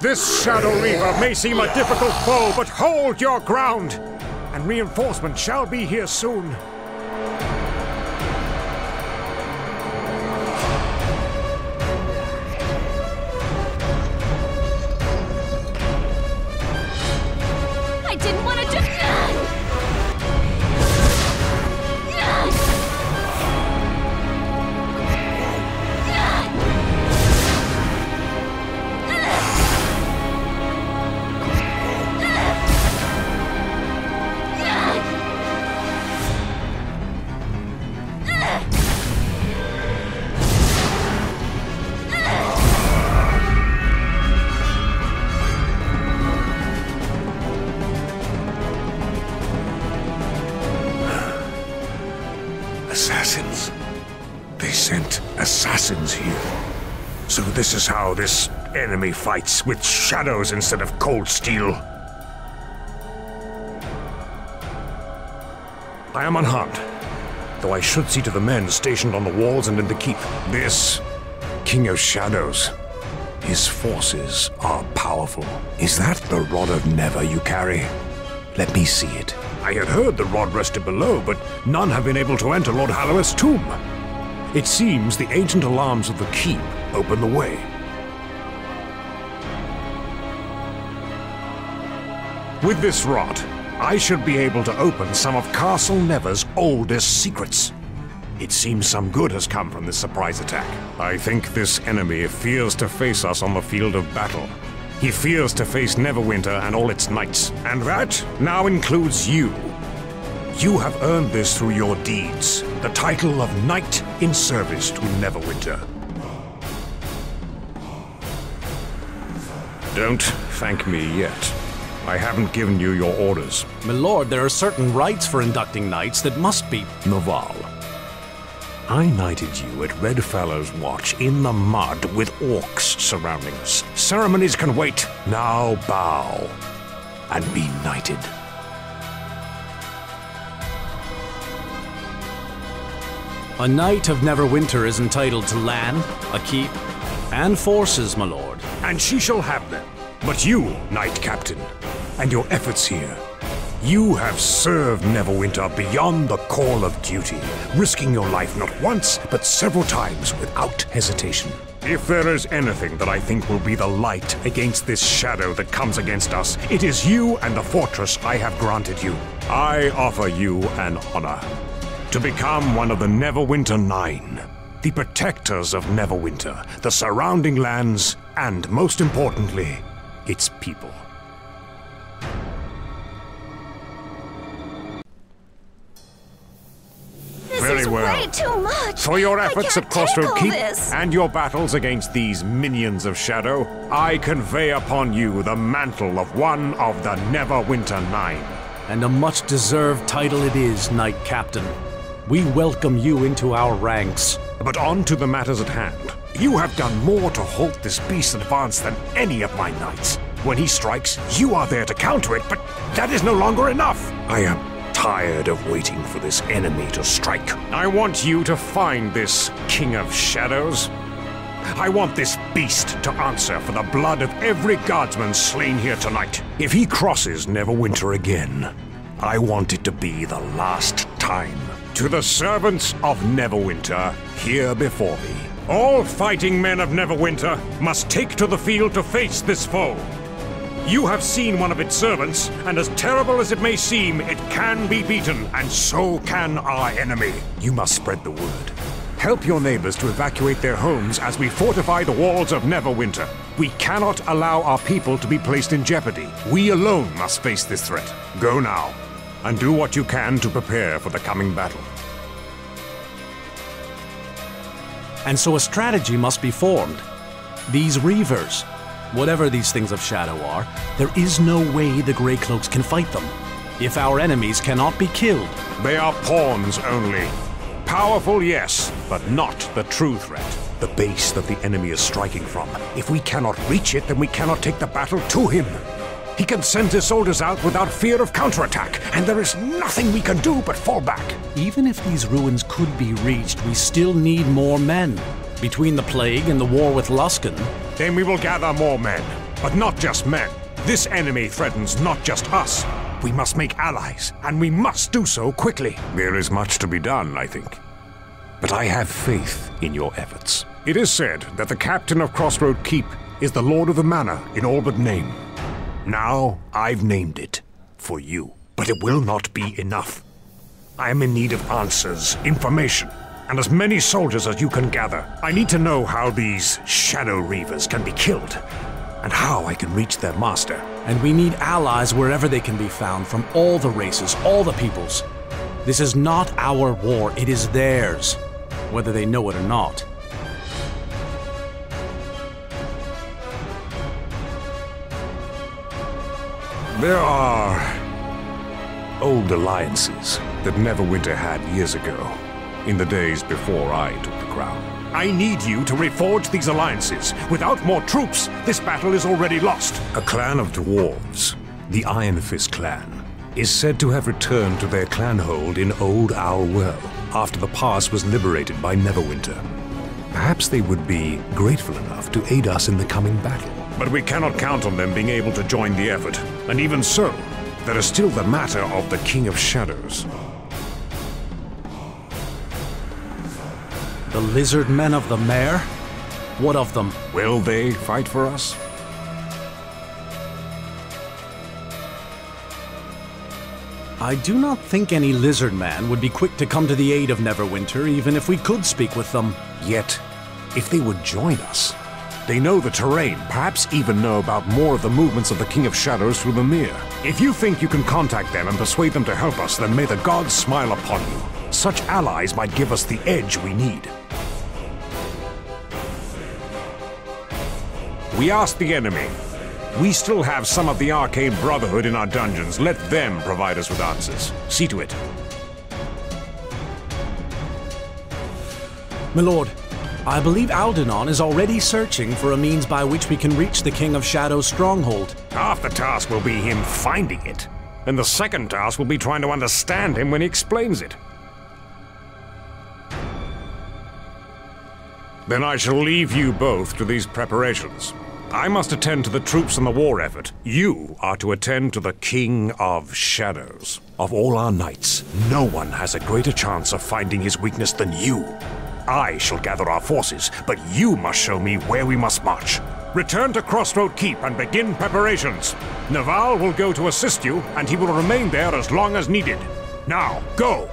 This Shadow Reaver may seem a difficult foe, but hold your ground! And reinforcement shall be here soon. I didn't want to just... Assassins. They sent assassins here. So this is how this enemy fights, with shadows instead of cold steel. I am unharmed, though I should see to the men stationed on the walls and in the keep. This King of Shadows, his forces are powerful. Is that the Rod of Never you carry? Let me see it. I had heard the rod rested below, but none have been able to enter Lord Halloweth's tomb. It seems the ancient alarms of the keep open the way. With this rod, I should be able to open some of Castle Never's oldest secrets. It seems some good has come from this surprise attack. I think this enemy fears to face us on the field of battle. He fears to face Neverwinter and all its knights, and that now includes you. You have earned this through your deeds, the title of Knight in Service to Neverwinter. Don't thank me yet. I haven't given you your orders. My lord, there are certain rites for inducting knights that must be... Naval, I knighted you at Redfellow's Watch in the mud with orcs surrounding us. Ceremonies can wait. Now bow and be knighted. A Knight of Neverwinter is entitled to land, a keep, and forces, my lord. And she shall have them. But you, Knight Captain, and your efforts here, you have served Neverwinter beyond the call of duty, risking your life not once, but several times without hesitation. If there is anything that I think will be the light against this shadow that comes against us, it is you and the fortress I have granted you. I offer you an honor. To become one of the Neverwinter 9, the protectors of Neverwinter, the surrounding lands, and most importantly, its people. Very well. Way too much. For your efforts at Crossroad Keep this. and your battles against these minions of Shadow, I convey upon you the mantle of one of the Neverwinter 9. And a much-deserved title it is, Knight Captain. We welcome you into our ranks. But on to the matters at hand. You have done more to halt this beast's advance than any of my knights. When he strikes, you are there to counter it, but that is no longer enough. I am tired of waiting for this enemy to strike. I want you to find this King of Shadows. I want this beast to answer for the blood of every guardsman slain here tonight. If he crosses Neverwinter again, I want it to be the last time. To the servants of Neverwinter here before me, all fighting men of Neverwinter must take to the field to face this foe. You have seen one of its servants, and as terrible as it may seem, it can be beaten, and so can our enemy. You must spread the word. Help your neighbors to evacuate their homes as we fortify the walls of Neverwinter. We cannot allow our people to be placed in jeopardy. We alone must face this threat. Go now, and do what you can to prepare for the coming battle. And so a strategy must be formed. These Reavers, whatever these things of Shadow are, there is no way the Grey Cloaks can fight them. If our enemies cannot be killed... They are pawns only. Powerful, yes, but not the true threat. The base that the enemy is striking from. If we cannot reach it, then we cannot take the battle to him. He can send his soldiers out without fear of counterattack, and there is nothing we can do but fall back. Even if these ruins could be reached, we still need more men. Between the plague and the war with Luskan... Then we will gather more men. But not just men. This enemy threatens not just us. We must make allies, and we must do so quickly. There is much to be done, I think. But I have faith in your efforts. It is said that the captain of Crossroad Keep is the Lord of the Manor in all but name. Now, I've named it for you. But it will not be enough. I am in need of answers, information, and as many soldiers as you can gather. I need to know how these Shadow Reavers can be killed, and how I can reach their master. And we need allies wherever they can be found, from all the races, all the peoples. This is not our war, it is theirs, whether they know it or not. There are old alliances that Neverwinter had years ago, in the days before I took the crown. I need you to reforge these alliances. Without more troops, this battle is already lost. A clan of dwarves, the Iron Fist clan, is said to have returned to their clanhold in Old Owl Well after the pass was liberated by Neverwinter. Perhaps they would be grateful enough to aid us in the coming battle. But we cannot count on them being able to join the effort. And even so, there is still the matter of the King of Shadows. The lizard men of the Mare? What of them? Will they fight for us? I do not think any lizard man would be quick to come to the aid of Neverwinter, even if we could speak with them. Yet, if they would join us, they know the terrain, perhaps even know about more of the movements of the King of Shadows through the Mere. If you think you can contact them and persuade them to help us, then may the gods smile upon you. Such allies might give us the edge we need. We asked the enemy. We still have some of the Arcane Brotherhood in our dungeons. Let them provide us with answers. See to it. My lord, I believe Aldenon is already searching for a means by which we can reach the King of Shadows' stronghold. Half the task will be him finding it, and the second task will be trying to understand him when he explains it. Then I shall leave you both to these preparations. I must attend to the troops and the war effort. You are to attend to the King of Shadows. Of all our knights, no one has a greater chance of finding his weakness than you. I shall gather our forces, but you must show me where we must march. Return to Crossroad Keep and begin preparations. Naval will go to assist you, and he will remain there as long as needed. Now, go!